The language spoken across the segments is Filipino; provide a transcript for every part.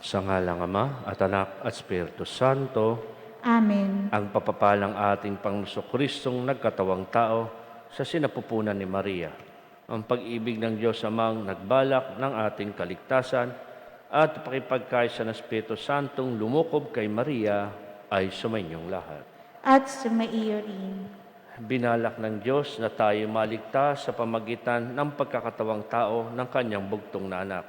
Sa ngalang Ama at Anak at Espiritu Santo, Amen. ang papapalang ating Panginoong Kristong nagkatawang tao sa sinapupunan ni Maria, ang pag-ibig ng Diyos Amang nagbalak ng ating kaligtasan at pakipagkaisa ng Espiritu Santong lumukob kay Maria ay sumainyong lahat. At sumaiyo rin. Binalak ng Diyos na tayo maligtas sa pamagitan ng pagkakatawang tao ng kanyang bugtong na anak.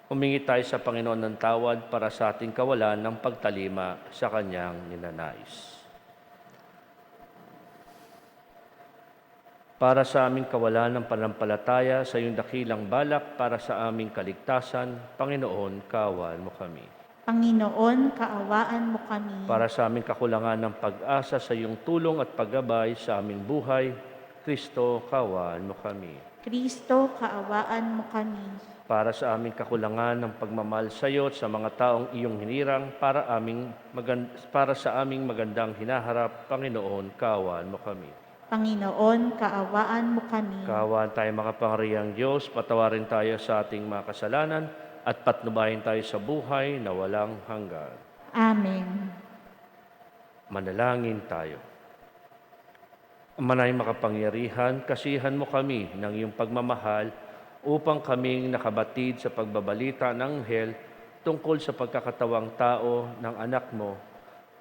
Humingi tayo sa Panginoon ng tawad para sa ating kawalan ng pagtalima sa kanyang ninanais. Para sa aming kawalan ng panampalataya sa iyong dakilang balak para sa aming kaligtasan, Panginoon, kaawaan mo kami. Panginoon, kaawaan mo kami. Para sa aming kakulangan ng pag-asa sa iyong tulong at paggabay sa aming buhay, Kristo, kaawaan mo kami. Kristo, kaawaan mo kami. Para sa aming kakulangan ng pagmamahal sa iyo at sa mga taong iyong hinirang, para sa aming magandang hinaharap, Panginoon, kaawaan mo kami. Panginoon, kaawaan mo kami. Kaawaan tayo makapangyarihang Diyos, patawarin tayo sa ating mga kasalanan at patnubayan tayo sa buhay na walang hanggan. Amen. Manalangin tayo. Amanay makapangyarihan, kasihan mo kami ng iyong pagmamahal upang kaming nakabatid sa pagbabalita ng anghel tungkol sa pagkakatawang tao ng anak mo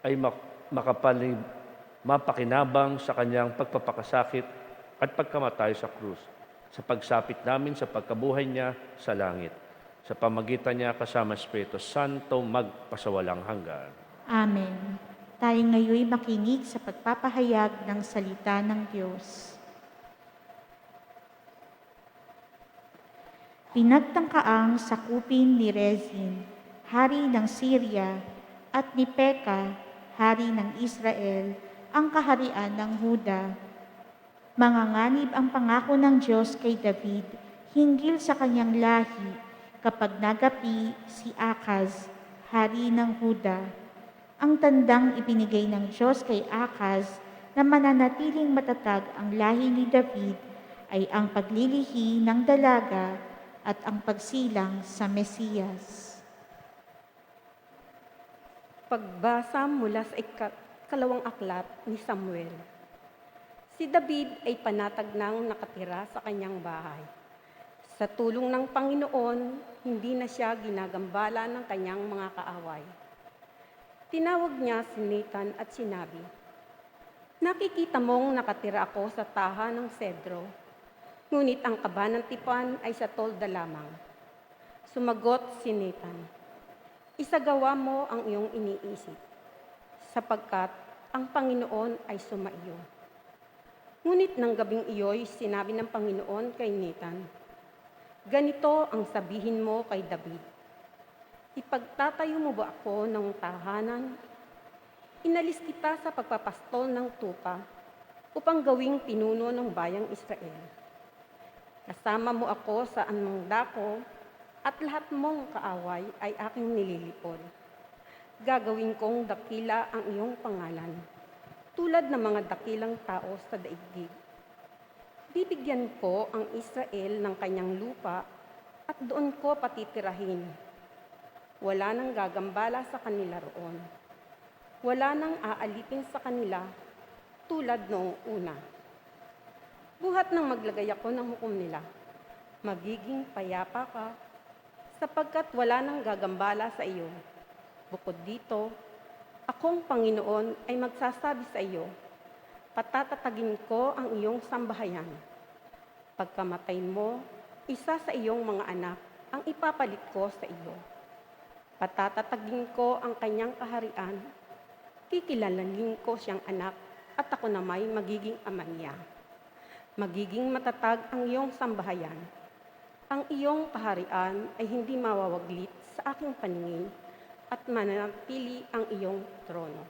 ay mapakinabang sa kanyang pagpapakasakit at pagkamatay sa krus, sa pagsapit namin sa pagkabuhay niya sa langit. Sa pamagitan niya kasama Espiritu Santo magpasawalang hanggan. Amen. Tayo ngayon makinig sa pagpapahayag ng salita ng Diyos. Pinagtangkaang sakupin ni Rezin, hari ng Syria, at ni Peka, hari ng Israel, ang kaharian ng Huda. Manganganib ang pangako ng Diyos kay David hinggil sa kanyang lahi kapag nagapi si Akaz, hari ng Huda. Ang tandang ibinigay ng Diyos kay Akaz na mananatiling matatag ang lahi ni David ay ang paglilihi ng dalaga at ang pagsilang sa Mesiyas. Pagbasa mula sa kalawang aklat ni Samuel. Si David ay panatag nang nakatira sa kanyang bahay. Sa tulong ng Panginoon, hindi na siya ginagambala ng kanyang mga kaaway. Tinawag niya si Nathan at sinabi, "Nakikita mong nakatira ako sa taha ng sedro, ngunit ang kaba ng tipan ay sa tolda lamang." Sumagot si Nathan, "Isagawa mo ang iyong iniisip, sapagkat ang Panginoon ay sumaiyo." Ngunit nang gabing iyo'y sinabi ng Panginoon kay Nathan, "Ganito ang sabihin mo kay David, ipagtatayo mo ba ako ng tahanan? Inalis kita sa pagpapastol ng tupa upang gawing pinuno ng bayang Israel. Kasama mo ako sa anumang dako at lahat mong kaaway ay aking nililipol. Gagawin kong dakila ang iyong pangalan, tulad ng mga dakilang tao sa daigdig. Bibigyan ko ang Israel ng kanyang lupa at doon ko patitirahin. Wala nang gagambala sa kanila roon. Wala nang aalipin sa kanila tulad noong una. Buhat nang maglagay ako ng hukom nila, magiging payapa ka sapagkat wala nang gagambala sa iyo. Bukod dito, akong Panginoon ay magsasabi sa iyo, patatatagin ko ang iyong sambahayan. Pagkamatay mo, isa sa iyong mga anak ang ipapalit ko sa iyo. Patatatagin ko ang kanyang kaharian, kikilalanin ko siyang anak at ako na may magiging ama niya. Magiging matatag ang iyong sambahayan. Ang iyong kaharian ay hindi mawawaglit sa aking paningin at mananatili ang iyong trono."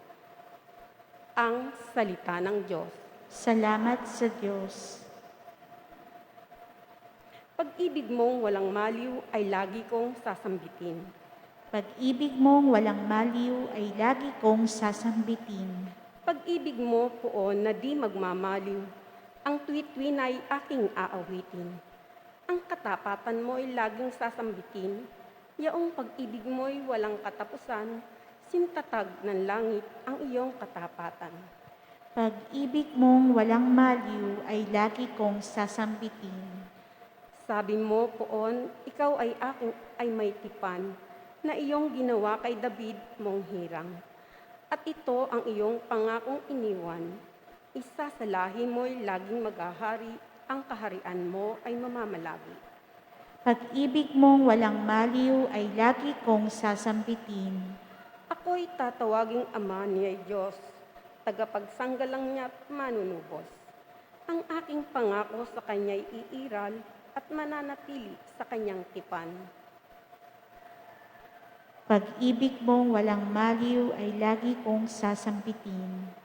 Ang salita ng Diyos. Salamat sa Diyos. Pag-ibig mong walang maliw ay lagi kong sasambitin. Pag-ibig mong walang maliw ay lagi kong sasambitin. Pag-ibig mo, poon, na di magmamaliw, ang tuwid-tuwin ay aking aawitin. Ang katapatan mo ay laging sasambitin, Yaong pag-ibig mo'y walang katapusan, sintatag ng langit ang iyong katapatan. Pag-ibig mong walang maliw ay lagi kong sasambitin. Sabi mo, Poon, ikaw ay may tipan na iyong ginawa kay David mong hirang. At ito ang iyong pangakong iniwan. Isa sa lahi mo'y laging maghahari, ang kaharian mo ay mamamalagi. Pag-ibig mong walang maliw ay lagi kong sasambitin. Ako'y tatawaging ama niya Diyos, tagapagsanggalang niya at manunubos. Ang aking pangako sa kanya'y iiral at mananatili sa kanyang tipan. Pag-ibig mong walang maliw ay lagi kong sasambitin.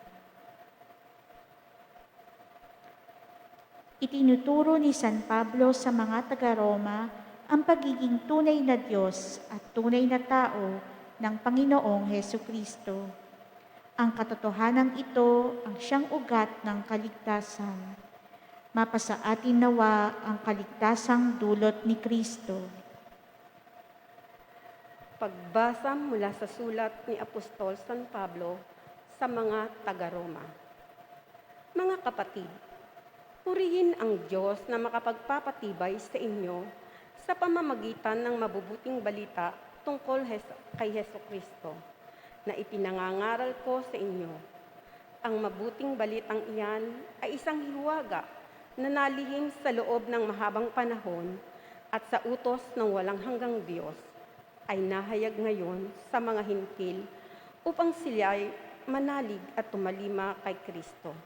Itinuturo ni San Pablo sa mga taga-Roma ang pagiging tunay na Diyos at tunay na tao ng Panginoong Hesukristo. Ang katotohanan ito ang siyang ugat ng kaligtasan. Mapasa atin nawa ang kaligtasang dulot ni Kristo. Pagbasa mula sa sulat ni Apostol San Pablo sa mga taga-Roma. Mga kapatid, purihin ang Diyos na makapagpapatibay sa inyo sa pamamagitan ng mabubuting balita tungkol kay Hesukristo na ipinangangaral ko sa inyo. Ang mabuting balitang iyan ay isang hiwaga na nalihim sa loob ng mahabang panahon at sa utos ng walang hanggang Diyos ay nahayag ngayon sa mga hintil upang sila'y manalig at tumalima kay Kristo.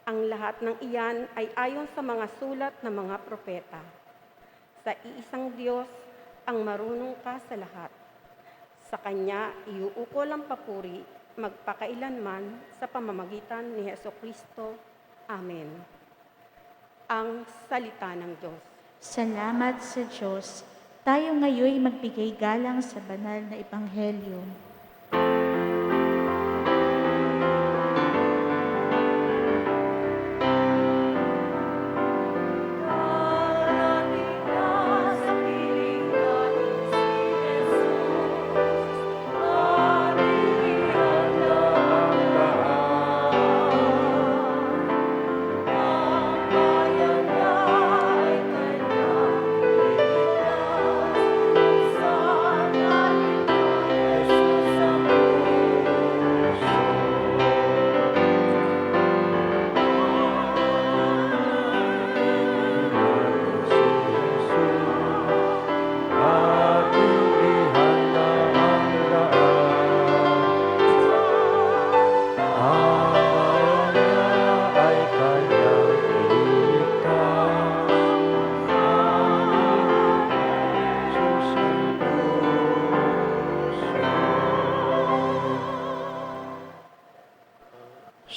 Ang lahat ng iyan ay ayon sa mga sulat ng mga propeta. Sa iisang Diyos ang marunong ka sa lahat. Sa Kanya iuukol ang papuri magpakailanman sa pamamagitan ni Hesukristo. Amen. Ang salita ng Diyos. Salamat sa Diyos. Tayo ngayon magbigay galang sa banal na Ebanghelyo.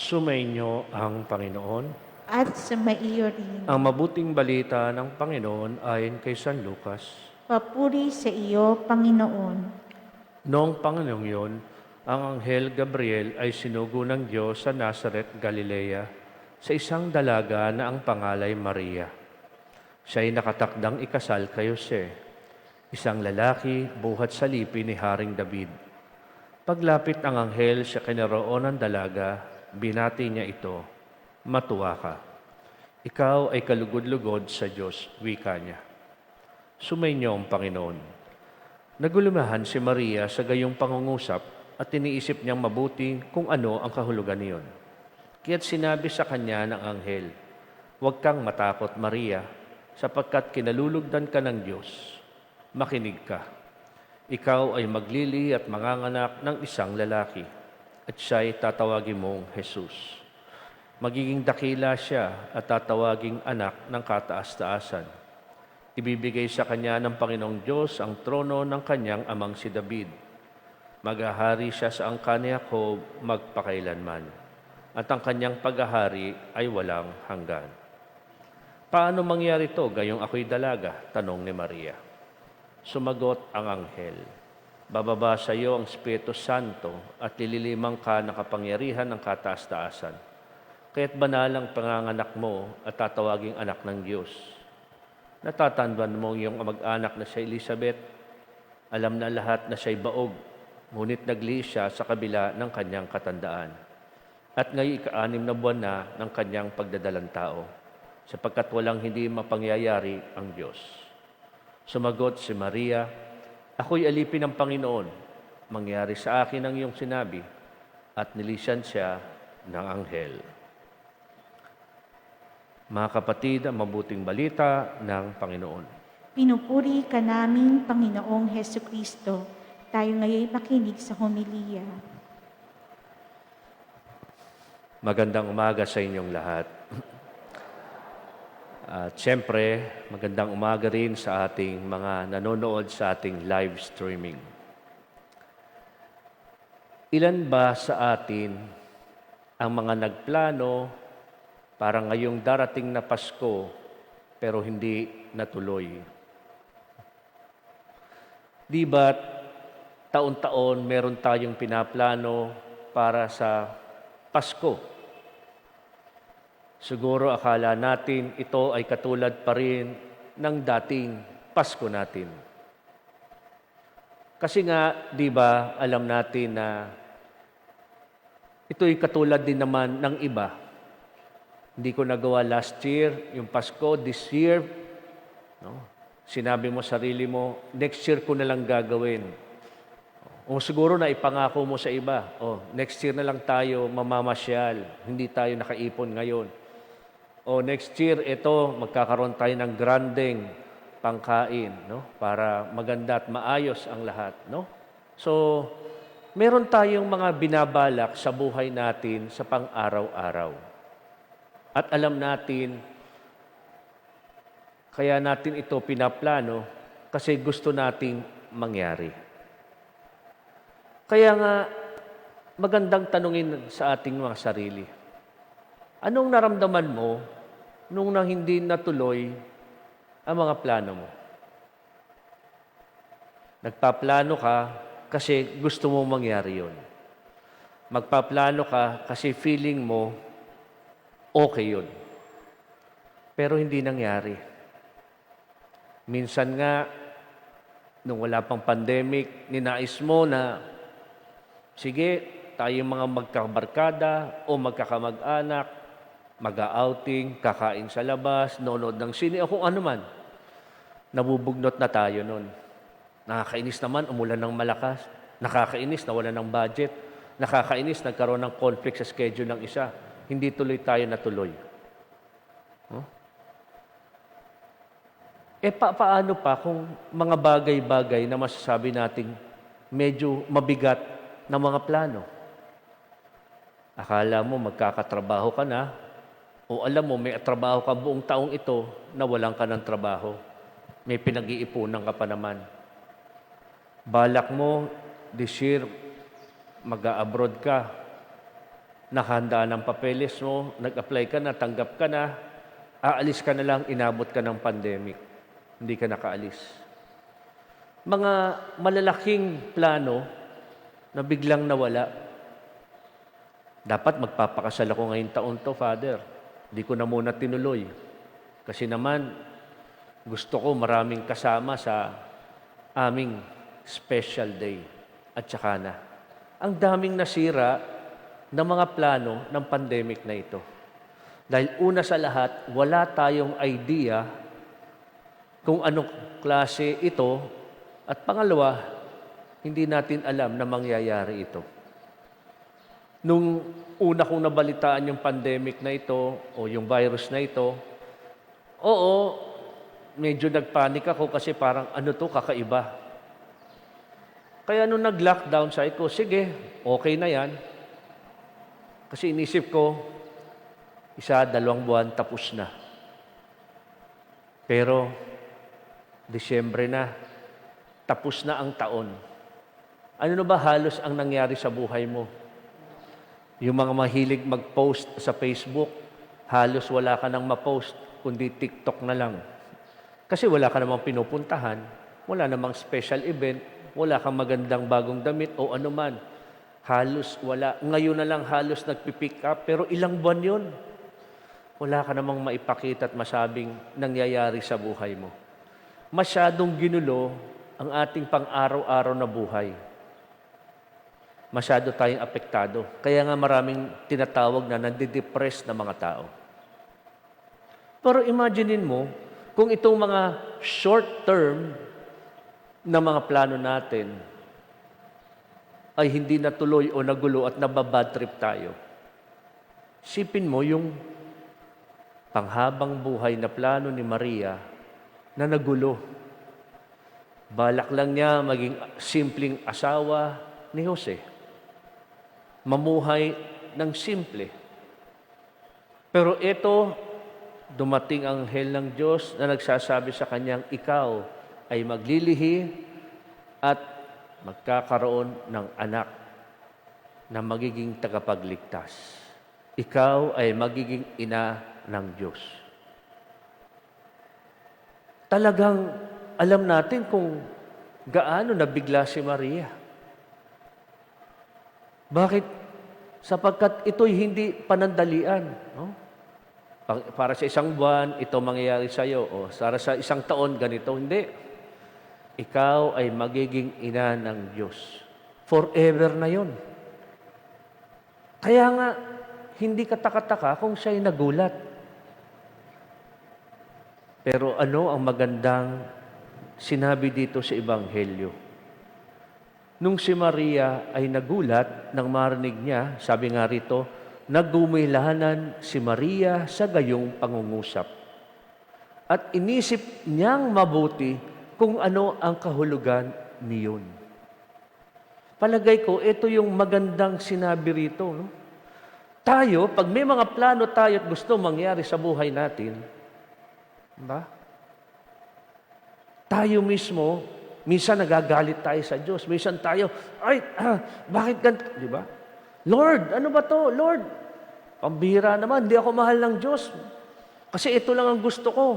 Sumainyo ang Panginoon. At sa maiyo rin. Ang mabuting balita ng Panginoon ayon kay San Lucas. Papuri sa iyo, Panginoon. Noong Panginoong yun, ang Anghel Gabriel ay sinugo ng Diyos sa Nazaret, Galilea, sa isang dalaga na ang pangalay Maria. Siya ay nakatakdang ikasal kay Jose, isang lalaki buhat sa lipi ni Haring David. Paglapit ng anghel sa kinaroonan ng dalaga, binati niya ito, "Matuwa ka. Ikaw ay kalugod-lugod sa Diyos," wika niya. Sumainyo ang Panginoon. Nagulumahan si Maria sa gayong pangungusap at iniisip niyang mabuti kung ano ang kahulugan niyon. Kaya't sinabi sa kanya ng anghel, "Huwag kang matakot, Maria, sapagkat kinalulugdan ka ng Diyos. Makinig ka. Ikaw ay maglili at manganganak ng isang lalaki, at siya'y tatawagin mong Jesus. Magiging dakila siya at tatawaging anak ng kataas-taasan. Ibibigay sa kanya ng Panginoong Diyos ang trono ng kanyang amang si David. Maghahari siya sa angkan ni Jacob magpakailanman, at ang kanyang paghahari ay walang hanggan." "Paano mangyari ito, gayong ako'y dalaga?" tanong ni Maria. Sumagot ang anghel, "Bababa sa iyo ang Espiritu Santo at lililimang ka ng kapangyarihan ng kataas-taasan. Kaya't banal ang panganganak mo at tatawaging anak ng Diyos. Natatandaan mo yung mag-anak na si Elizabeth. Alam na lahat na siya'y baog, ngunit nagliis siya sa kabila ng kanyang katandaan. At ngayon ika-6 na buwan na ng kanyang pagdadalang tao, sapagkat walang hindi mapangyayari ang Diyos. Sumagot si Maria, "Ako'y alipin ng Panginoon. Mangyari sa akin ang iyong sinabi." At nilisan siya ng anghel. Mga kapatid, ang mabuting balita ng Panginoon. Pinupuri ka namin, Panginoong Heso Kristo. Tayo ngayon makinig sa homilya. Magandang umaga sa inyong lahat. At siyempre, magandang umaga rin sa ating mga nanonood sa ating live streaming. Ilan ba sa atin ang mga nagplano para ngayong darating na Pasko pero hindi natuloy? Di ba taon-taon meron tayong pinaplano para sa Pasko? Siguro akala natin ito ay katulad pa rin ng dating Pasko natin. Kasi nga, di ba, alam natin na ito'y katulad din naman ng iba. Hindi ko nagawa last year, yung Pasko, this year, no? Sinabi mo sarili mo, next year ko na lang gagawin. O siguro na ipangako mo sa iba, next year na lang tayo mamamasyal, hindi tayo nakaipon ngayon. O next year, ito, magkakaroon tayo ng grandeng pangkain, no? Para maganda at maayos ang lahat, no? So, meron tayong mga binabalak sa buhay natin sa pang-araw-araw. At alam natin, kaya natin ito pinaplano kasi gusto nating mangyari. Kaya nga, magandang tanungin sa ating mga sarili. Anong naramdaman mo nung nang hindi natuloy ang mga plano mo? Nagpaplano ka kasi gusto mo mangyari yun. Magpaplano ka kasi feeling mo okay yun. Pero hindi nangyari. Minsan nga, nung wala pang pandemic, ninais mo na, sige, tayo mga magkabarkada o magkakamag-anak, mag-outing, kakain sa labas, nonood ng sine, o kung ano man. Nabubugnot na tayo nun. Nakakainis naman, umulan ng malakas. Nakakainis, nawalan ng budget. Nakakainis, nagkaroon ng conflict sa schedule ng isa. Hindi tuloy tayo natuloy. Paano pa kung mga bagay-bagay na masasabi nating medyo mabigat na mga plano? Akala mo magkakatrabaho ka na, o alam mo may trabaho ka buong taong ito na walang ka ng trabaho. May pinag-iipunan ka pa naman. Balak mo, this year, mag-a-abroad ka. Nakahanda ng papeles mo, nag-apply ka na, tanggap ka na, aalis ka na lang, inabot ka ng pandemic. Hindi ka nakaalis. Mga malalaking plano na biglang nawala. Dapat magpapakasal ako ngayong taon to, Father. Hindi ko na muna tinuloy. Kasi naman, gusto ko maraming kasama sa aming special day. At saka na. Ang daming nasira ng mga plano ng pandemic na ito. Dahil una sa lahat, wala tayong idea kung anong klase ito, at pangalawa, hindi natin alam na mangyayari ito. Nung una kong nabalitaan yung pandemic na ito o yung virus na ito, oo, medyo nagpanik ako kasi parang ano to, kakaiba. Kaya nung nag-lockdown, sabi ko, sige, okay na yan. Kasi inisip ko, 1-2 buwan, tapos na. Pero, Disyembre na, tapos na ang taon. Ano na ba halos ang nangyari sa buhay mo? Yung mga mahilig mag-post sa Facebook, halos wala ka nang ma-post, kundi TikTok na lang. Kasi wala ka namang pinupuntahan, wala namang special event, wala kang magandang bagong damit o anuman. Halos wala. Ngayon na lang halos nagpipick up, pero ilang buwan yun. Wala ka namang maipakita at masabing nangyayari sa buhay mo. Masyadong ginulo ang ating pang-araw-araw na buhay. Masyado tayong apektado. Kaya nga maraming tinatawag na nadidepress na mga tao. Pero imaginein mo, kung itong mga short-term na mga plano natin ay hindi natuloy o nagulo at nababad trip tayo. Sipin mo yung panghabang buhay na plano ni Maria na nagulo. Balak lang niya maging simpleng asawa ni Jose. Mamuhay ng simple. Pero ito, dumating ang anghel ng Diyos na nagsasabi sa kanyang, ikaw ay maglilihi at magkakaroon ng anak na magiging tagapagligtas. Ikaw ay magiging ina ng Diyos. Talagang alam natin kung gaano nabigla si Maria. Bakit? Sapagkat ito'y hindi panandalian. No? Para sa isang buwan, ito mangyayari sa iyo. O para sa isang taon, ganito. Hindi. Ikaw ay magiging ina ng Diyos. Forever na yon. Kaya nga, hindi katakataka kung siya'y nagulat. Pero ano ang magandang sinabi dito sa Ebanghelyo? Nung si Maria ay nagulat nang marinig niya, sabi nga rito, nagumilahanan si Maria sa gayong pangungusap. At inisip niyang mabuti kung ano ang kahulugan niyon. Palagay ko, ito yung magandang sinabi rito. No? Tayo, pag may mga plano tayo at gusto mangyari sa buhay natin, ba? Tayo mismo, minsan nagagalit tayo sa Diyos. Minsan tayo, bakit ganito? Di ba? Lord, ano ba to? Lord, pambihira naman, hindi ako mahal ng Diyos. Kasi ito lang ang gusto ko.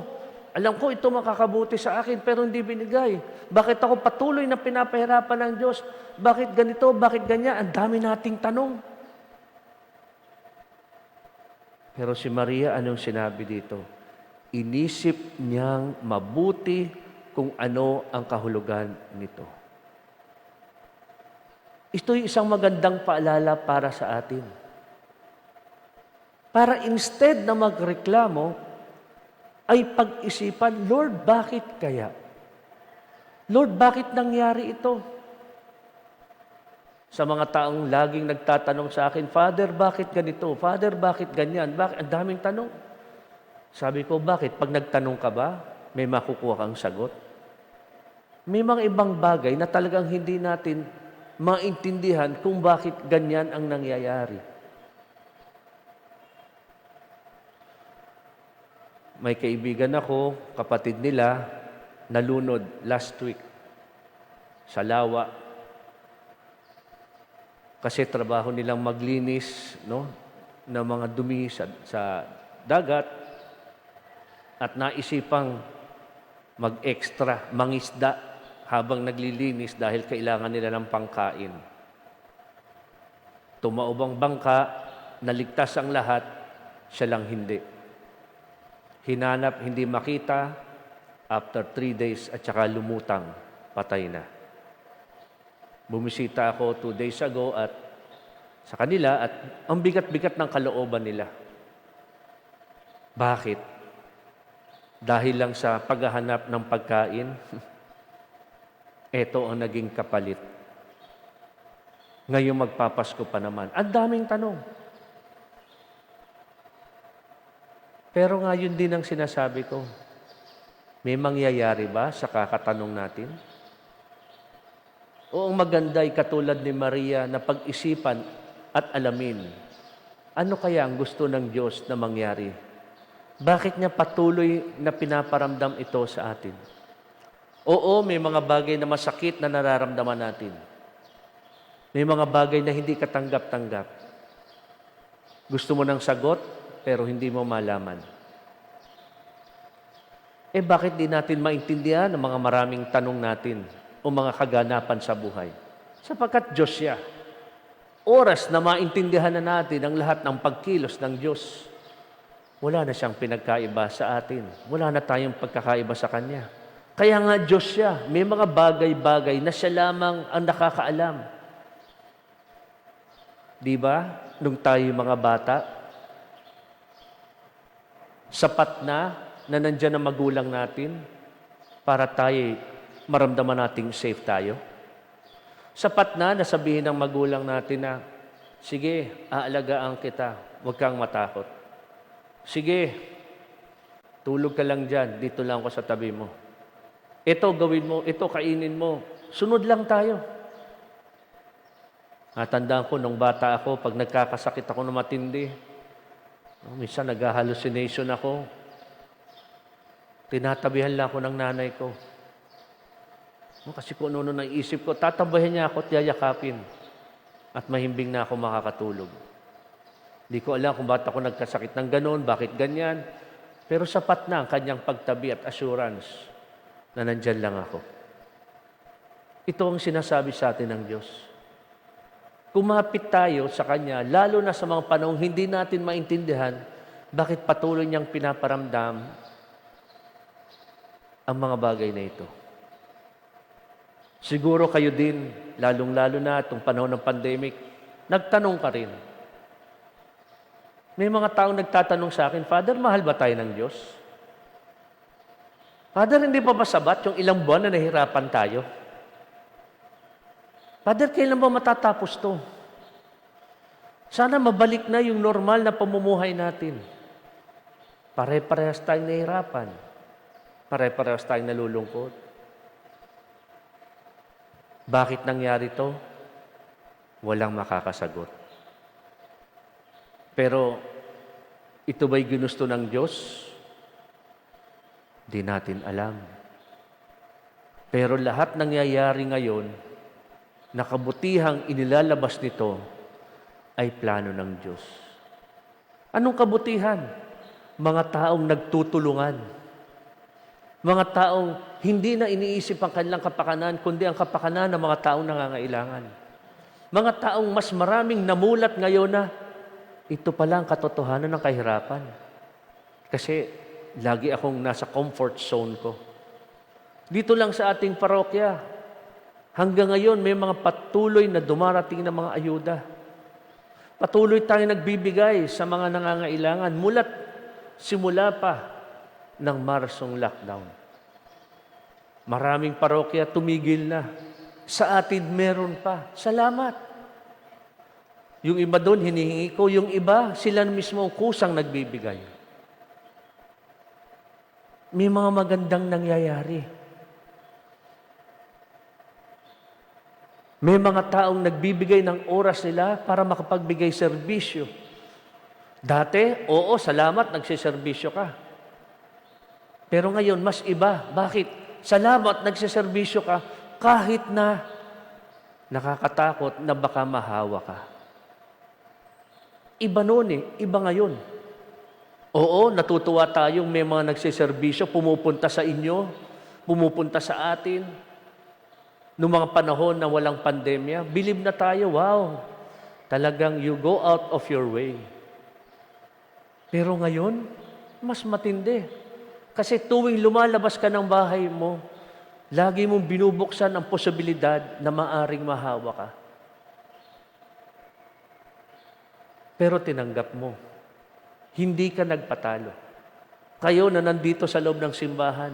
Alam ko ito makakabuti sa akin, pero hindi binigay. Bakit ako patuloy na pinapahirapan ng Diyos? Bakit ganito? Bakit ganyan? Ang dami nating tanong. Pero si Maria, anong sinabi dito? Inisip niyang mabuti kung ano ang kahulugan nito. Ito'y isang magandang paalala para sa atin. Para instead na magreklamo, ay pag-isipan, Lord, bakit kaya? Lord, bakit nangyari ito? Sa mga taong laging nagtatanong sa akin, Father, bakit ganito? Father, bakit ganyan? Bakit? Ang daming tanong. Sabi ko, bakit? Pag nagtanong ka ba, may makukuha kang sagot? May mga ibang bagay na talagang hindi natin maintindihan kung bakit ganyan ang nangyayari. May kaibigan ako, kapatid nila, nalunod last week sa Lawa. Kasi trabaho nilang maglinis ng mga dumi sa dagat at naisipang mag-extra, mangisda habang naglilinis dahil kailangan nila ng pangkain. Tumaob ang bangka, naligtas ang lahat, siya lang hindi. Hinanap, hindi makita, after 3 days at saka lumutang, patay na. Bumisita ako 2 days ago at sa kanila at ang bigat-bigat ng kalooban nila. Bakit? Dahil lang sa paghahanap ng pagkain, ito ang naging kapalit. Ngayong magpapasko pa naman. Ang daming tanong. Pero nga yun din ang sinasabi ko. May mangyayari ba sa kakatanong natin? O ang maganda ay katulad ni Maria na pag-isipan at alamin, ano kaya ang gusto ng Diyos na mangyari? Bakit niya patuloy na pinaparamdam ito sa atin? Oo, may mga bagay na masakit na nararamdaman natin. May mga bagay na hindi katanggap-tanggap. Gusto mo ng sagot, pero hindi mo malaman. Bakit di natin maintindihan ang mga maraming tanong natin o mga kaganapan sa buhay? Sapagkat Diyos siya. Oras na maintindihan na natin ang lahat ng pagkilos ng Diyos, wala na siyang pinagkaiba sa atin. Wala na tayong pagkakaiba sa Kanya. Kaya nga Diyos siya. May mga bagay-bagay na siya lamang ang nakakaalam. Di ba? Nung tayo mga bata, sapat na nandyan ang magulang natin para tayo maramdaman nating safe tayo. Sapat na sabihin ng magulang natin na, sige, aalagaan kita, huwag kang matakot. Sige, tulog ka lang dyan, dito lang ako sa tabi mo. Ito gawin mo, ito kainin mo. Sunod lang tayo. Natandaan ko, nung bata ako, pag nagkakasakit ako na matindi, minsan nag-hallucination ako. Tinatabihan lang ako ng nanay ko. Kasi kung ano nang isip ko, tatabayan niya ako at yayakapin. At mahimbing na ako makakatulog. Hindi ko alam kung bakit ako nagkasakit ng ganon, bakit ganyan. Pero sapat na ang kanyang pagtabi at assurance na nandyan lang ako. Ito ang sinasabi sa atin ng Diyos. Kumapit tayo sa Kanya, lalo na sa mga panahong hindi natin maintindihan bakit patuloy niyang pinaparamdam ang mga bagay na ito. Siguro kayo din, lalong-lalo na itong panahon ng pandemic, nagtanong ka rin. May mga taong nagtatanong sa akin, Father, mahal ba tayo ng Diyos? Father, hindi pa ba sabat yung ilang buwan na nahirapan tayo? Father, kailan ba matatapos to? Sana mabalik na yung normal na pamumuhay natin. Pare-parehas tayong nahirapan. Pare-parehas tayong nalulungkot. Bakit nangyari to? Walang makakasagot. Pero, ito ba'y ginusto ng Diyos? Di natin alam. Pero lahat nangyayari ngayon, nakabutihang inilalabas nito ay plano ng Diyos. Anong kabutihan? Mga taong nagtutulungan. Mga taong hindi na iniisip ang kanilang kapakanan, kundi ang kapakanan ng mga taong nangangailangan. Mga taong mas maraming namulat ngayon na ito pala ang katotohanan ng kahirapan. Kasi lagi akong nasa comfort zone ko. Dito lang sa ating parokya, hanggang ngayon may mga patuloy na dumarating na mga ayuda. Patuloy tayong nagbibigay sa mga nangangailangan simula pa ng Marsong lockdown. Maraming parokya tumigil na. Sa atin meron pa. Salamat. Yung iba doon, hinihingi ko. Yung iba, sila mismo kusang nagbibigay. May mga magandang nangyayari. May mga taong nagbibigay ng oras nila para makapagbigay serbisyo. Dati, oo, salamat, nagsiservisyo ka. Pero ngayon, mas iba. Bakit? Salamat, nagsiservisyo ka kahit na nakakatakot na baka mahawa ka. Iba noon iba ngayon. Oo, natutuwa tayong may mga nagsiservisyo, pumupunta sa inyo, pumupunta sa atin. Noong mga panahon na walang pandemya, bilib na tayo, wow, talagang you go out of your way. Pero ngayon, mas matindi. Kasi tuwing lumalabas ka ng bahay mo, lagi mong binubuksan ang posibilidad na maaring mahawa ka. Pero tinanggap mo. Hindi ka nagpatalo. Kayo na nandito sa loob ng simbahan,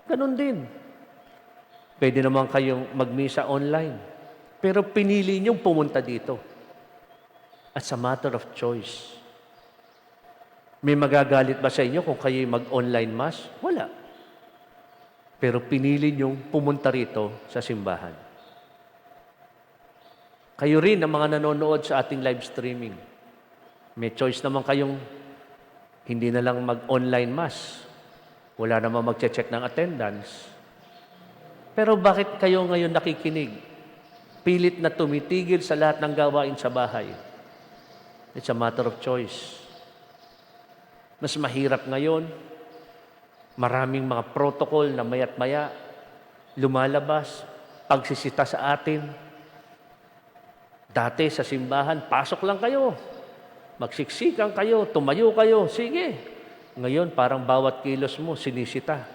ganun din. Pwede naman kayong magmisa online. Pero pinili niyong pumunta dito. As a matter of choice. May magagalit ba sa inyo kung kayo'y mag-online mass? Wala. Pero pinili niyong pumunta rito sa simbahan. Kayo rin ang mga nanonood sa ating live streaming. May choice naman kayong hindi na lang mag-online mass. Wala naman mag-check ng attendance. Pero bakit kayo ngayon nakikinig? Pilit na tumitigil sa lahat ng gawain sa bahay. It's a matter of choice. Mas mahirap ngayon. Maraming mga protocol na maya't maya lumalabas, pagsisita sa atin. Dati sa simbahan, pasok lang kayo. Magsiksikan kayo, tumayo kayo. Sige. Ngayon, parang bawat kilos mo, sinisita.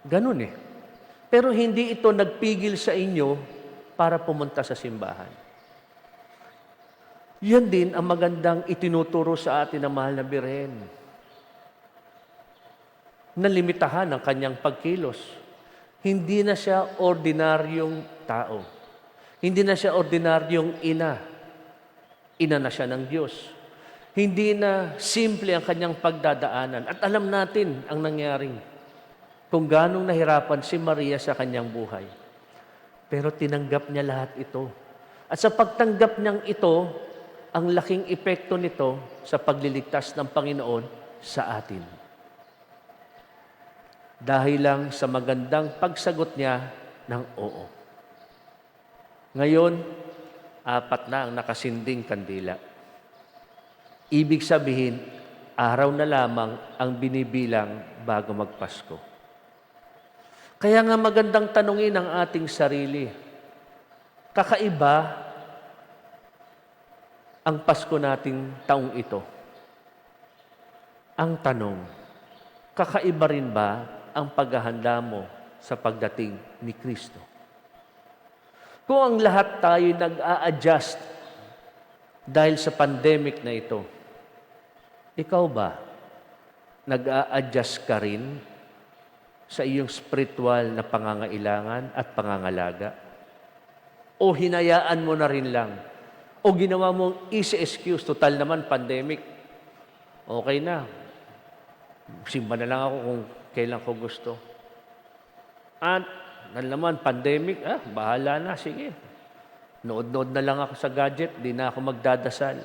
Ganun eh. Pero hindi ito nagpigil sa inyo para pumunta sa simbahan. Yan din ang magandang itinuturo sa atin ng mahal na Birhen. Nalimitahan ang kanyang pagkilos. Hindi na siya ordinaryong tao. Hindi na siya ordinaryong ina. Ina na siya ng Diyos. Hindi na simple ang kanyang pagdadaanan. At alam natin ang nangyaring kung ganong nahirapan si Maria sa kanyang buhay. Pero tinanggap niya lahat ito. At sa pagtanggap niyang ito, ang laking epekto nito sa pagliligtas ng Panginoon sa atin. Dahil lang sa magandang pagsagot niya ng oo. Ngayon, 4 na ang nakasinding kandila. Ibig sabihin, araw na lamang ang binibilang bago magpasko. Kaya nga magandang tanungin ang ating sarili. Kakaiba ang Pasko nating taong ito. Ang tanong, kakaiba rin ba ang paghahanda mo sa pagdating ni Kristo? Kung ang lahat tayo nag-a-adjust dahil sa pandemic na ito, ikaw ba, nag-a-adjust ka rin sa iyong spiritual na pangangailangan at pangangalaga? O hinayaan mo na rin lang? O ginawa mong easy excuse, total naman pandemic, okay na. Simba na lang ako kung kailan ko gusto. At naman pandemic, bahala na, sige. Nood-nood na lang ako sa gadget, di na ako magdadasal.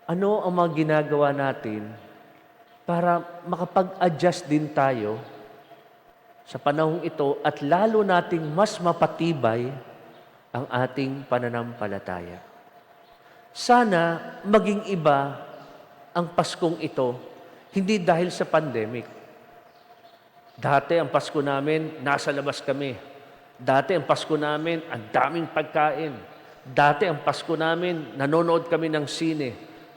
Ano ang mga ginagawa natin para makapag-adjust din tayo sa panahong ito at lalo nating mas mapatibay ang ating pananampalataya? Sana maging iba ang Paskong ito, hindi dahil sa pandemic. Dati ang Pasko namin, nasa labas kami. Dati ang Pasko namin, ang daming pagkain. Dati ang Pasko namin, nanonood kami ng sine.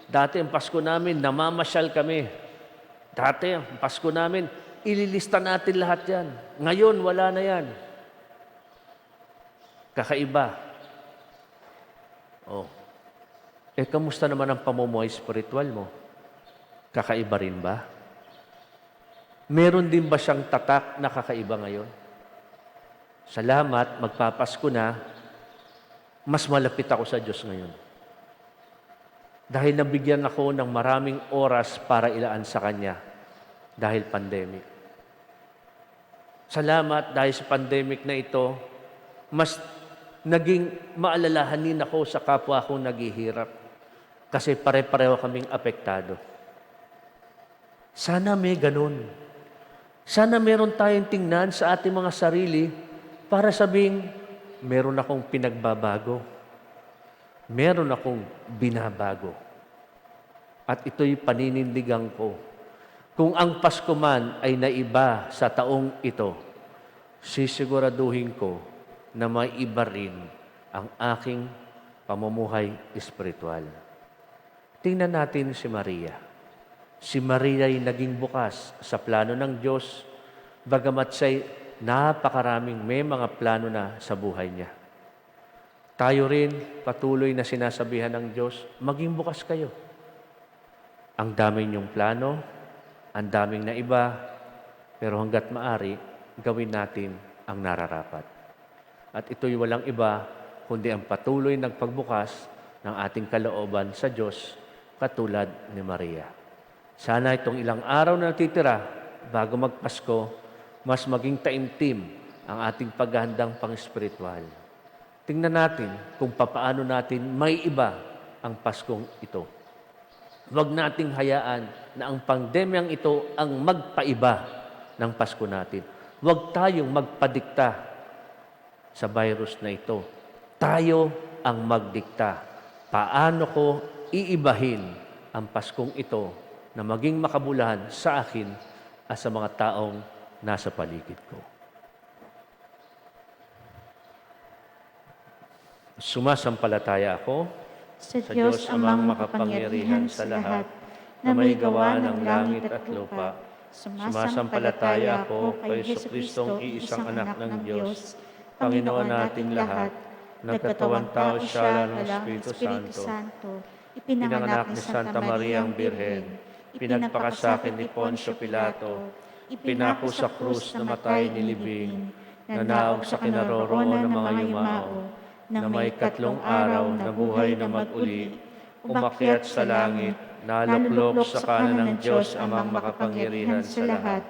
Dati ang Pasko namin, namamasyal kami. Dati ang Pasko namin, ililista natin lahat yan. Ngayon, wala na yan. Kakaiba. Kamusta naman ang pamumuhay spiritual mo? Kakaiba rin ba? Meron din ba siyang tatak na kakaiba ngayon? Salamat, magpapasko na, mas malapit ako sa Diyos ngayon. Dahil nabigyan ako ng maraming oras para ilaan sa Kanya dahil pandemic. Salamat dahil sa pandemic na ito, mas naging maalalahanin ako sa kapwa akong naghihirap kasi pare-pareho kaming apektado. Sana may ganun. Sana meron tayong tingnan sa ating mga sarili para sabing, meron akong pinagbabago. Meron akong binabago. At ito'y paninindigan ko. Kung ang Pasko man ay naiba sa taong ito, sisiguraduhin ko na may iba rin ang aking pamumuhay espiritual. Tingnan natin si Maria. Si Maria ay naging bukas sa plano ng Diyos, bagamat siya'y napakaraming may mga plano na sa buhay niya. Tayo rin, patuloy na sinasabihan ng Diyos, maging bukas kayo. Ang dami niyong plano, ang daming na iba, pero hanggat maari, gawin natin ang nararapat. At ito'y walang iba, kundi ang patuloy ng pagbukas ng ating kalooban sa Diyos, katulad ni Maria. Sana itong ilang araw na natitira, bago magpasko, mas maging taimtim ang ating paghahandang pang-espiritual. Tingnan natin kung papaano natin may iba ang Paskong ito. Huwag nating hayaan na ang pandemyang ito ang magpaiba ng Pasko natin. Huwag tayong magpadikta sa virus na ito. Tayo ang magdikta. Paano ko iibahin ang Paskong ito na maging makabuluhan sa akin at sa mga taong nasa paligid ko. Sumasampalataya ako sa Diyos amang makapangyarihan sa lahat, na may gawa ng langit at lupa, Sumasampalataya ako kay Jesucristong iisang anak ng Diyos, Panginoon nating lahat, nagkatawang tao siya ng Espiritu Santo, ipinanganak ni Santa Maria ang Birhen, pinagpakasakin ni Poncio Pilato, ipinako sa krus, namatay, nilibing, nanaog sa kinaroroonan ng mga yumao, na may 3 araw nabuhay na mag-uli, umakyat sa langit, naluklok sa kanan ng Diyos amang makapangyarihan sa lahat.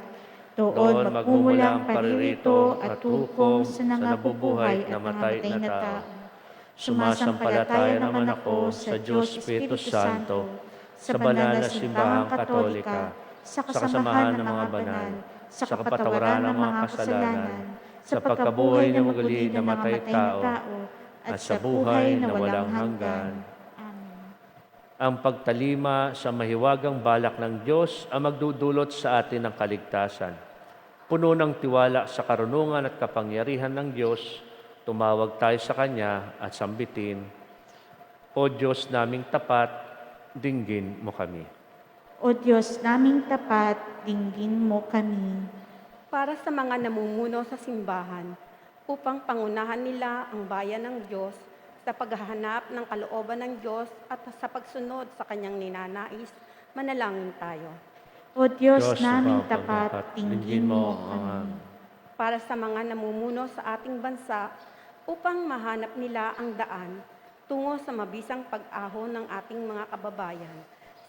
Doon magmumula ang paririto at hukom sa nabubuhay at namatay na tao. Sumasampalataya naman ako sa Diyos Espiritu Santo, sa banal na simbahang katolika, sa kasamahan ng mga banal, sa kapatawaran ng mga kasalanan, sa pagkabuhay na muli na matay tao, at sa buhay na walang hanggan. Amen. Ang pagtalima sa mahiwagang balak ng Diyos ang magdudulot sa atin ng kaligtasan. Puno ng tiwala sa karunungan at kapangyarihan ng Diyos, tumawag tayo sa Kanya at sambitin, O Diyos naming tapat, dinggin mo kami. O Diyos naming tapat, dinggin mo kami. Para sa mga namumuno sa simbahan, upang pangunahan nila ang bayan ng Diyos sa paghahanap ng kalooban ng Diyos at sa pagsunod sa Kanyang ninanais, manalangin tayo. O Diyos naming tapat, dinggin mo kami. Para sa mga namumuno sa ating bansa, upang mahanap nila ang daan tungo sa mabisang pag-ahon ng ating mga kababayan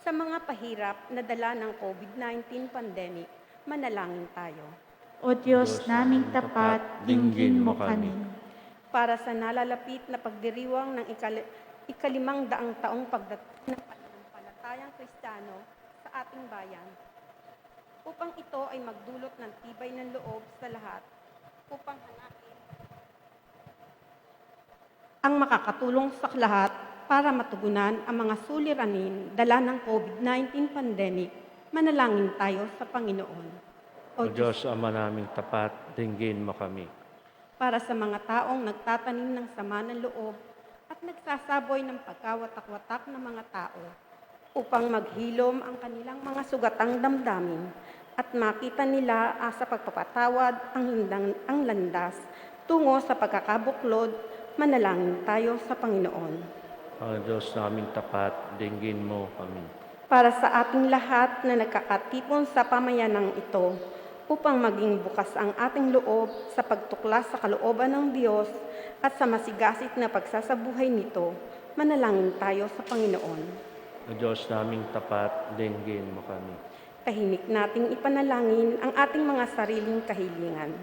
sa mga pahirap na dala ng COVID-19 pandemic, manalangin tayo. O Diyos naming tapat, dinggin mo kami. Para sa nalalapit na pagdiriwang ng ikalimang daang taong pagdating ng pananampalatayang Kristiyano sa ating bayan, upang ito ay magdulot ng tibay ng loob sa lahat, upang hanapin ang makakatulong sa lahat para matugunan ang mga suliranin dala ng COVID-19 pandemic, manalangin tayo sa Panginoon. O Diyos, Ama naming tapat, dinggin mo kami. Para sa mga taong nagtatanim ng sama ng loob at nagsasaboy ng pagkawatak-watak ng mga tao upang maghilom ang kanilang mga sugatang damdamin at makita nila sa pagpapatawad ang landas tungo sa pagkakabuklod, manalangin tayo sa Panginoon. O Diyos naming tapat, dinggin mo kami. Para sa ating lahat na nagkakatipon sa pamayanang ito, upang maging bukas ang ating loob sa pagtuklas sa kalooban ng Diyos at sa masigasig na pagsasabuhay nito, manalangin tayo sa Panginoon. O Diyos naming tapat, dinggin mo kami. Tahimik nating ipanalangin ang ating mga sariling kahilingan.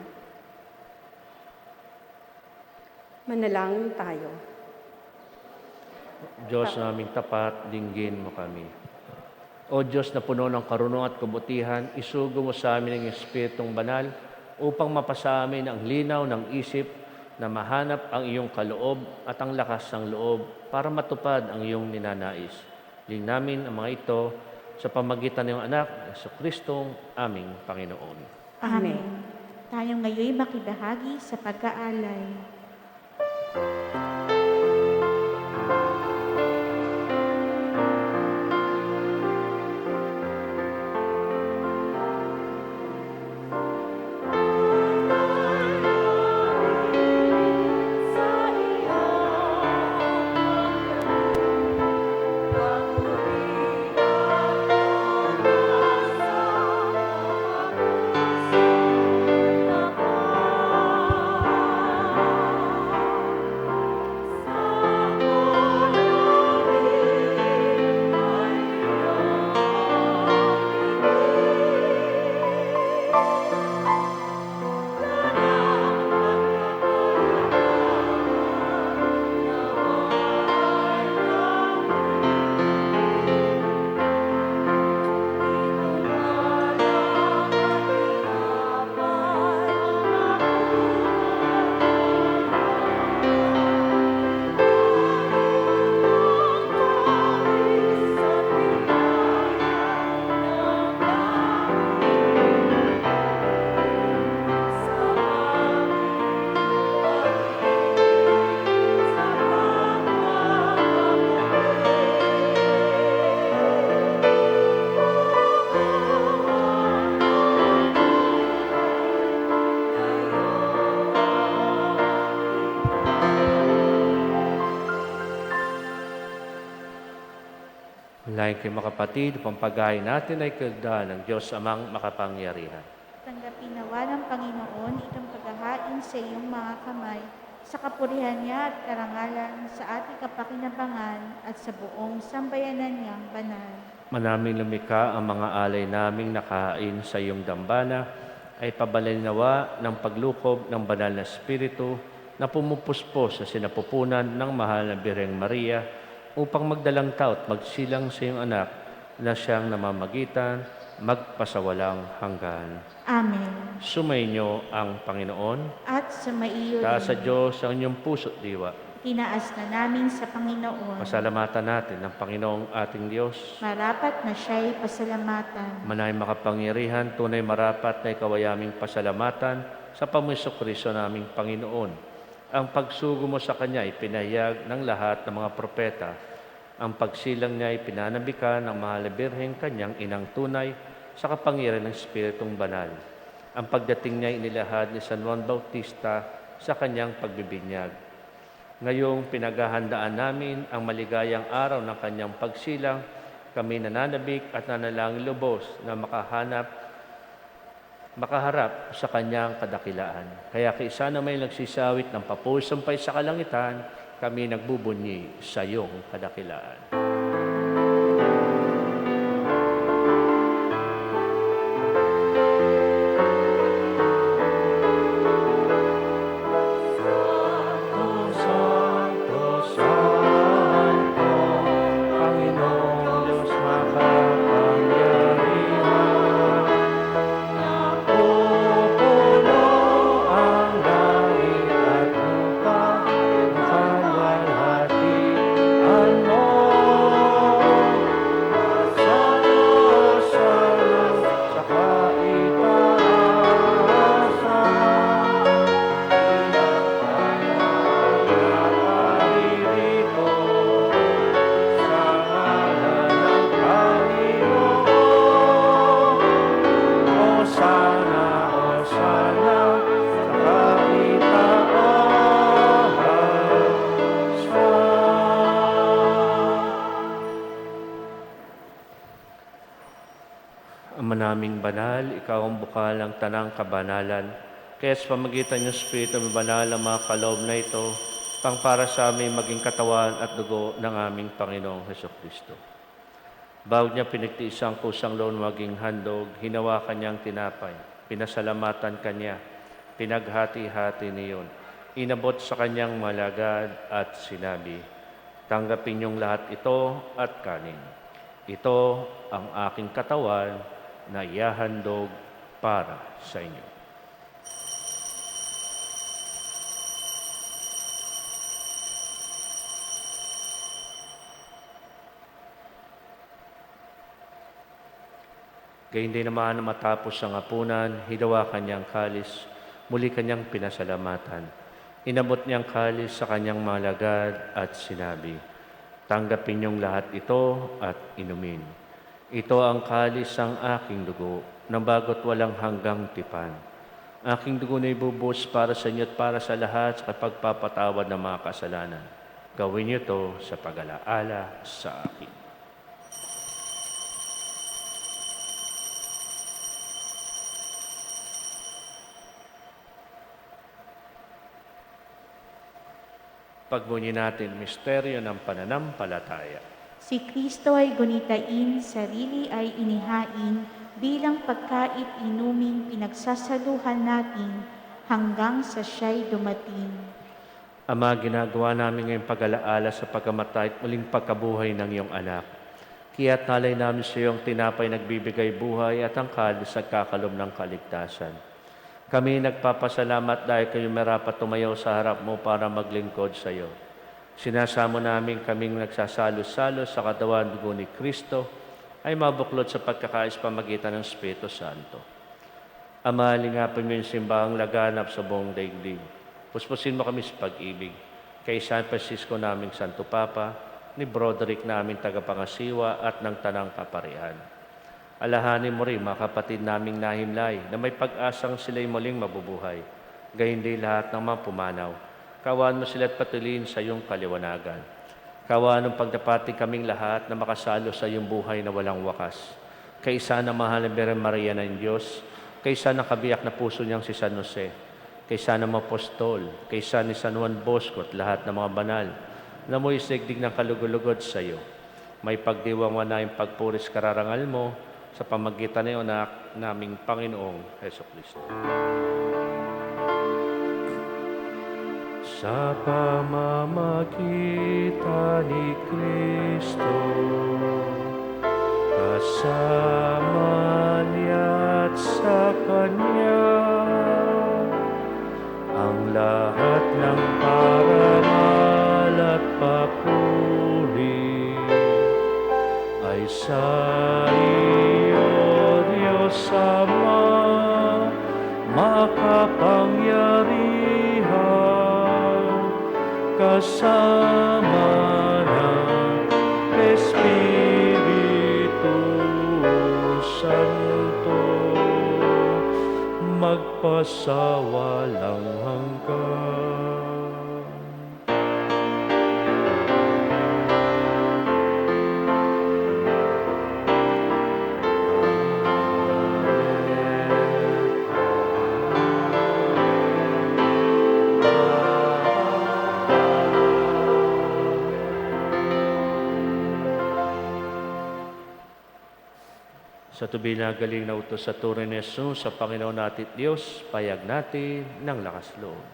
Manalangin tayo. Diyos naming tapat, dinggin mo kami. O Diyos na puno ng karunungan at kabutihan, isugo mo sa amin ang Espiritong Banal upang mapasa amin ang linaw ng isip na mahanap ang iyong kaloob at ang lakas ng loob para matupad ang iyong ninanais. Hiling namin ang mga ito sa pamagitan ng anak, Jesucristong aming Panginoon. Amen. Tayong ngayon makibahagi sa pag-aalay. Lain kay mga kapatid, pampagay natin ay kalda ng Diyos amang makapangyarihan. Tanggapin nawa ng Panginoon itong paghahain sa iyong mga kamay, sa kapurihan niya at karangalan, sa ating kapakinabangan at sa buong sambayanan niyang banal. Manaming lumika ang mga alay naming nakahain sa iyong dambana, ay pabalinawa ng paglukob ng banal na Espiritu na pumupuspos sa sinapupunan ng mahal na Birheng Maria upang magdalang tao at magsilang sa iyong anak na siyang namamagitan, magpasawalang hanggan. Amen. Sumainyo ang Panginoon. At sa maiyo Taas sa rin, Diyos ang inyong puso't diwa. tinaas na namin sa Panginoon. Pasalamatan natin ng Panginoong ating Diyos. Marapat na siya'y pasalamatan. Manay makapangyarihan, tunay marapat na ikaw ay aming pasalamatan sa pamumuso Kristo naming Panginoon. Ang pagsugo mo sa Kanya ay pinahayag ng lahat ng mga propeta. Ang pagsilang niya ay pinanabikan ng mahal na Birheng Kanyang inang tunay sa kapangyarihan ng Espiritong Banal. Ang pagdating niya ay inilahad ni San Juan Bautista sa Kanyang pagbibinyag. Ngayong pinaghahandaan namin ang maligayang araw ng Kanyang pagsilang, kami nananabik at nanalangin lubos na makaharap sa Kanyang kadakilaan. Kaya kaisa na may nagsisawit ng papusampay sa kalangitan, kami nagbubunyi sa iyong kadakilaan. Ama naming banal, ikaw ang bukal ng tanang kabanalan. Kaya sa pamagitan ng Espiritu may banal ang mga kaloob na ito, pang para sa aming maging katawan at dugo ng aming Panginoong Hesukristo. Bawat niya pinagtiis ang kusang loon maging handog, hinawakan niyang tinapay, pinasalamatan kanya, pinaghati-hati niyon, inabot sa kanyang malagad at sinabi, tanggapin niyong lahat ito at kanin. Ito ang aking katawan na ihahandog para sa inyo. Gayun din naman matapos ang hapunan, hinawakan niyang kalis, muli kanyang pinasalamatan. Inabot niyang kalis sa kanyang malagad at sinabi, tanggapin niyong lahat ito at inumin. Ito ang kalis ng aking dugo, na bago't walang hanggang tipan. Aking dugo na ibubuhos para sa inyo at para sa lahat sa pagpapatawad ng mga kasalanan. Gawin niyo ito sa pag-alaala sa akin. Pagbunyi natin misteryo ng pananampalataya. Si Kristo ay gunitain, sarili ay inihain, bilang pagkait inuming pinagsasaluhan natin hanggang sa siya'y dumating. Ama, ginagawa namin ngayong pag-alaala sa pagkamatay at muling pagkabuhay ng iyong anak. Kaya talay namin sa iyong tinapay nagbibigay buhay at ang kalis nagkakalom ng kaligtasan. Kami nagpapasalamat dahil kayo marapat tumayo sa harap mo para maglingkod sa iyo. Sinasamo namin kaming nagsasalo-salo sa katawan dugo ni Kristo ay mabuklod sa pagkakais pamagitan ng Espiritu Santo. Ama, lingapin mo yung simbahang laganap sa buong daigdig. Puspusin mo kami sa pag-ibig. Kay San Francisco naming Santo Papa, ni Broderick naming tagapangasiwa at ng Tanang Kaparian. Alahanin mo rin mga kapatid naming nahimlay na may pag-asang sila'y muling mabubuhay. Gayun din lahat ng mga pumanaw. Kawan mo sila at patuloyin sa iyong kaliwanagan. Kawa ng pagdapati kaming lahat na makasalo sa iyong buhay na walang wakas. Kaysa na mahal na Birhen Maria ng Diyos, kaysa ng kabiyak na puso niyang si San Jose, kaysa ng mga apostol, kaysa ni San Juan Bosco at lahat ng mga banal, na mo'y sigdig ng kalugod-lugod sa iyo. May pagdiwang wanayang pagpuris kararangal mo sa pamagitan ng anak naming Panginoong Heso Kristo. Sa pamamagitan ni Kristo, kasama niya at sa Kanya, ang lahat ng parangal at papuri ay sa iyo, Diyos Ama, makapangyarihan, kasama ng Espiritu Santo, magpasawalang hanggan. Sa tubi na galing na utos sa turin ni Jesus, sa Panginoon natin Diyos, payag natin ng lakas loob.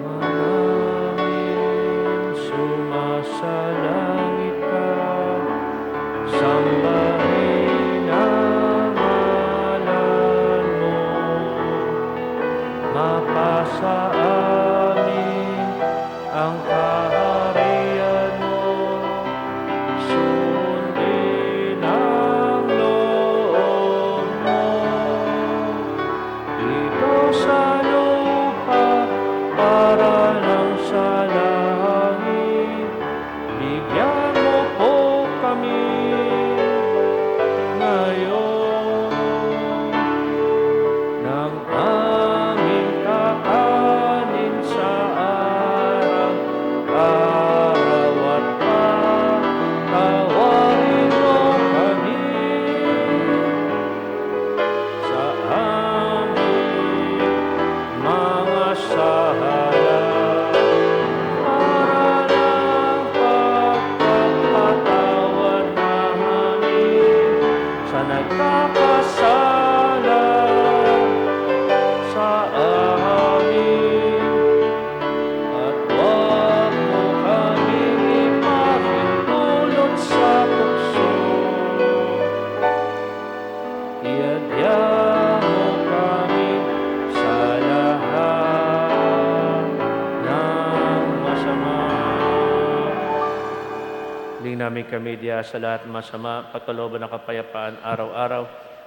Manaming sumasalangit ka, sambahin ang ngalan mo, mapasa amin ang kaharian mo, sundin ang loob mo, dito sa lupa para lang sa langit. Bigyan mo po kami ngayon ng aming kakanin sa araw-araw, at patawarin mo kami sa aming mga sala, para ng pagpapatawad namin sa nagkakasala sa amin, at huwag mo kaming ipahintulot sa tukso. Iadya mo kami sa lahat ng masama. Hiling namin kami diya sa lahat ng masama, pagkalooban ng kapayapaan araw-araw.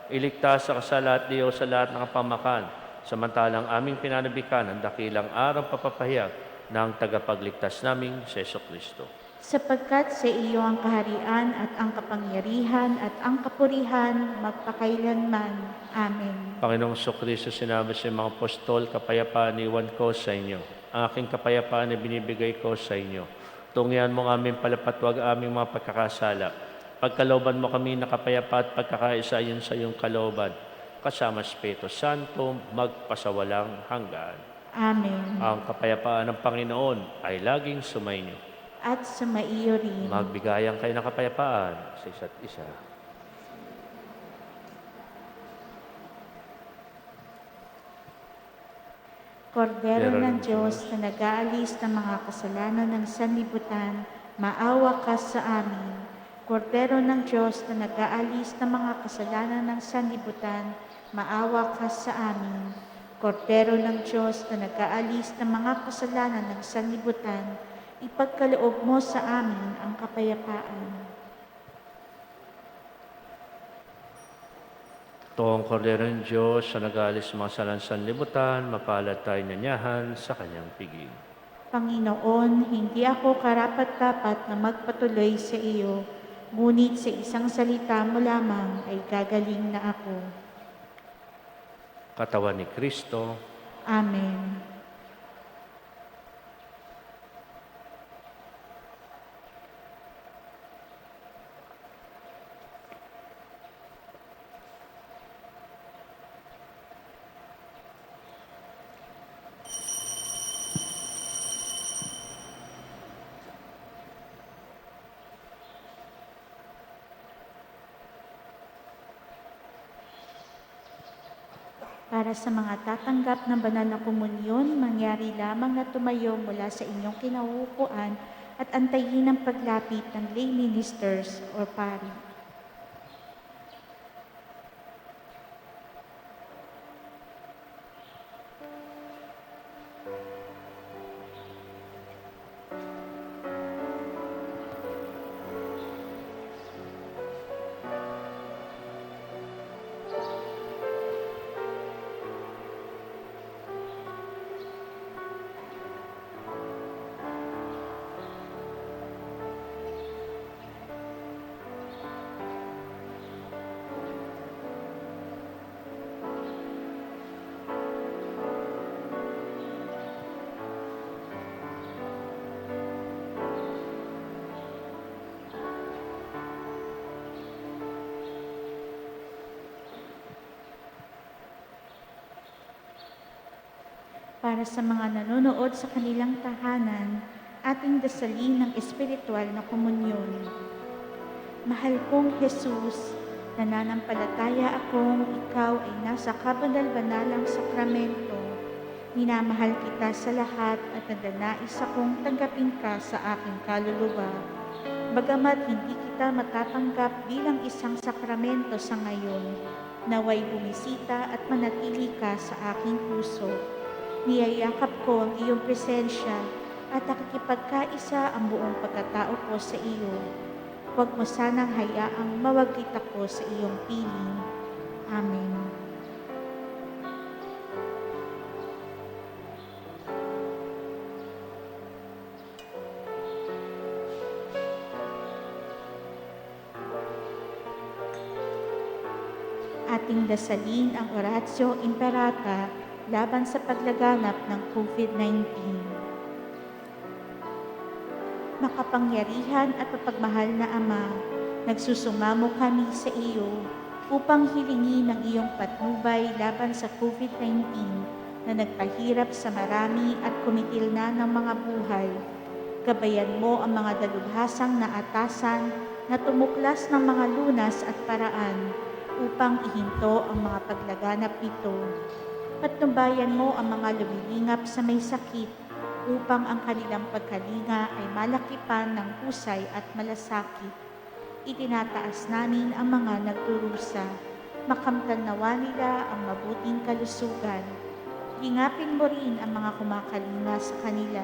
Iligtas sa kasala at Diyos sa lahat ng kapamakan, samantalang aming pinanabikan ang dakilang araw papapahayag ng tagapagligtas naming si Heso Kristo. Sapagkat sa iyo ang kaharian at ang kapangyarihan at ang kapurihan magpakailanman. Amen. Panginoong Kristo, sinabi sa mga apostol, kapayapaan iwan ko sa inyo. Ang aking kapayapaan ay binibigay ko sa inyo. Tungyan mo ang aming palapatwag, aming mga pagkakasala. Pagkalooban mo kami na kapayapa at pagkakaisa yun sa iyong kalooban. Kasama Espiritu Santo, magpasawalang hanggan. Amen. Ang kapayapaan ng Panginoon ay laging sumainyo. At sa maiyo rin. Magbigayan kayo ng kapayapaan sa isa't isa. Kordero ng Diyos na nag-aalis ng mga kasalanan ng sanlibutan, maawa ka sa amin. Kordero ng Diyos na nag-aalis ng mga kasalanan ng sanlibutan, maawa ka sa amin. Kordero ng Diyos na nag-aalis ng mga kasalanan ng sanlibutan, ipagkaloob mo sa amin ang kapayapaan. Ito ang Kordero ng Diyos sa nag-aalis sa mga kasalanan ng sanlibutan, mapalad tayo nanyahan sa kanyang piging. Panginoon, hindi ako karapat-dapat na magpatuloy sa iyo, Ngunit sa isang salita mo lamang ay gagaling na ako. Katawan ni Kristo, Amen. Para sa mga tatanggap ng banal na komunyon, mangyari lamang na tumayo mula sa inyong kinauupuan at antayin ang paglapit ng lay ministers or pari. Para sa mga nanonood sa kanilang tahanan, ating dasalin ng espiritual na komunyon. Mahal kong Jesus, nananampalataya akong ikaw ay nasa kabanal-banalang sakramento. Minamahal kita sa lahat at nagnanais akong tanggapin ka sa aking kaluluwa. Bagamat hindi kita matatanggap bilang isang sakramento sa ngayon, naway bumisita at manatili ka sa aking puso. Niyayakap ko ang iyong presensya at nakikipagkaisa ang buong pagkatao ko sa iyo. Huwag mo sanang hayaang mawaglit ako sa iyong piling. Amen. Ating dasalin ang Oratio Imperata laban sa paglaganap ng COVID-19. Makapangyarihan at mapagmahal na Ama, nagsusumamo kami sa iyo upang hilingin ang iyong patnubay laban sa COVID-19 na nagpahirap sa marami at kumitil na ng mga buhay. Gabayan mo ang mga dalubhasang naatasan na tumuklas ng mga lunas at paraan upang ihinto ang mga paglaganap nito. Patnubayan mo ang mga lumilingap sa may sakit upang ang kanilang pagkalinga ay malakipan ng husay at malasakit. Itinataas namin ang mga nagdurusa. Makamtan nawa nila ang mabuting kalusugan. Lingapin mo rin ang mga kumakalinga sa kanila.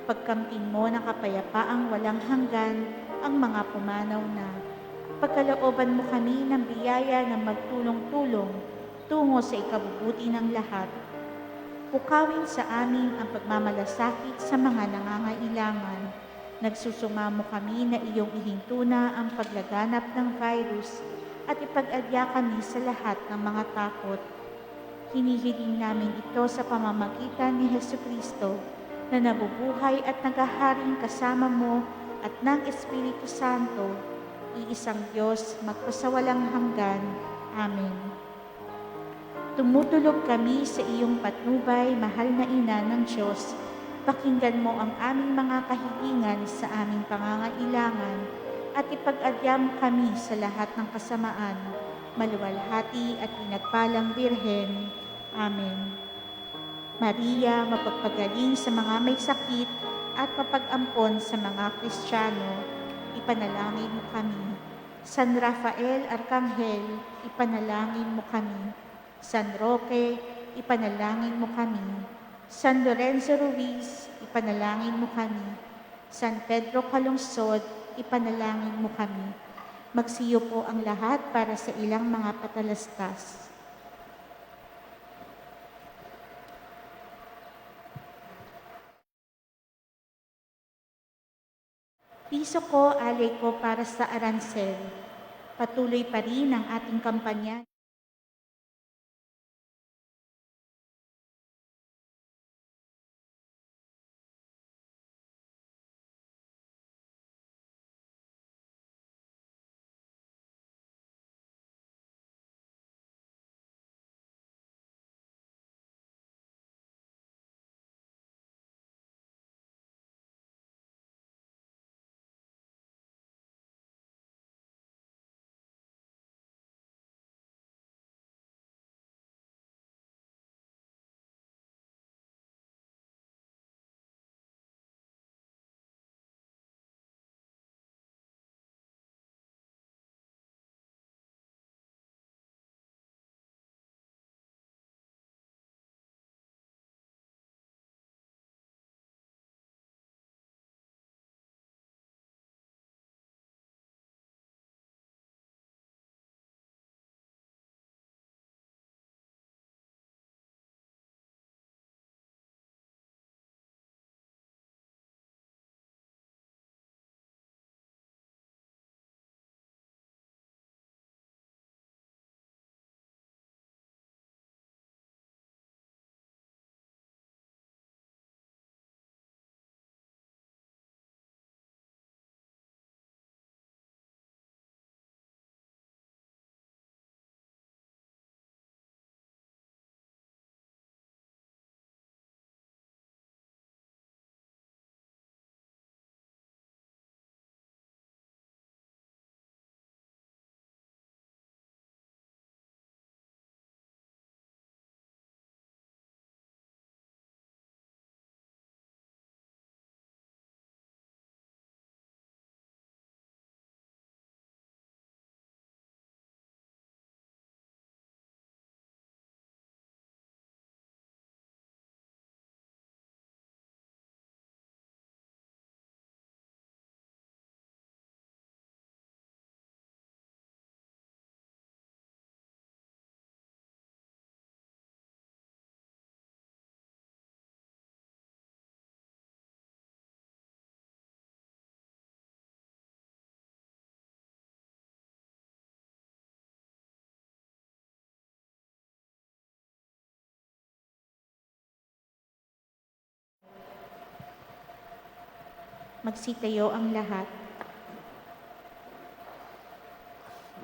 Pagkamtin mo ng kapayapaang walang hanggan ang mga pumanaw na. Pagkalooban mo kami ng biyaya na magtulong-tulong tungo sa ikabubuti ng lahat. Pukawin sa amin ang pagmamalasakit sa mga nangangailangan. Nagsusumamo kami na iyong ihintuna ang paglaganap ng virus at ipag-adya kami sa lahat ng mga takot. Hinihiling namin ito sa pamamagitan ni Jesucristo na nabubuhay at naghaharing kasama mo at ng Espiritu Santo, iisang Diyos magpasawalang hanggan. Amen. Tumutulog kami sa iyong patnubay, mahal na Ina ng Diyos. Pakinggan mo ang aming mga kahilingan sa aming pangangailangan at ipag-adya mo kami sa lahat ng kasamaan. Maluwalhati at pinagpalang Birhen. Amen. Maria, mapagpagaling sa mga may sakit at mapag-ampon sa mga Kristiyano, ipanalangin mo kami. San Rafael Arcangel, ipanalangin mo kami. San Roque, ipanalangin mo kami. San Lorenzo Ruiz, ipanalangin mo kami. San Pedro Calungsod, ipanalangin mo kami. Magsiyo po ang lahat para sa ilang mga patalastas. Piso ko, alay ko para sa aransel. Patuloy pa rin ang ating kampanya. Magsitayo ang lahat.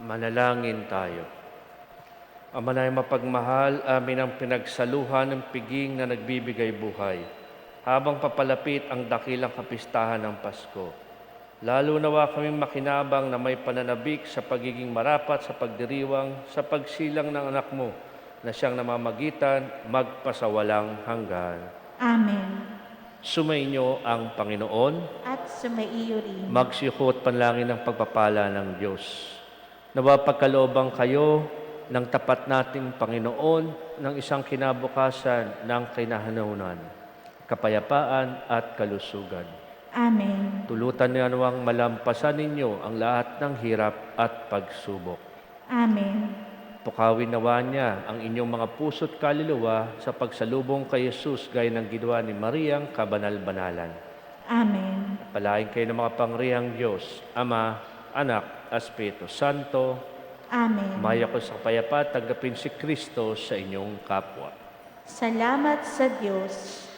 Manalangin tayo. Ama na mapagmahal, amin ang pinagsaluhan ng piging na nagbibigay buhay habang papalapit ang dakilang kapistahan ng Pasko. Lalo nawa kaming makinabang na may pananabik sa pagiging marapat sa pagdiriwang sa pagsilang ng anak mo na siyang namamagitan magpasawalang hanggan. Amen. Sumainyo ang Panginoon. At sumaiyo rin. Magsiyukot panlangin ng pagpapala ng Diyos. Nawa pagkalooban kayo ng tapat nating Panginoon ng isang kinabukasan ng kinahanunan, kapayapaan at kalusugan. Amen. Tulutan niya nawang malampasan ninyo ang lahat ng hirap at pagsubok. Amen. Pukawin nawa niya ang inyong mga puso't kaluluwa sa pagsalubong kay Jesus gaya ng ginawa ni Mariang kabanal-banalan. Amen. Palain kayo ng mga pangrihang Diyos, Ama, Anak, Espiritu Santo. Amen. Maya ko sa kapayapaan, tanggapin si Kristo sa inyong kapwa. Salamat sa Diyos.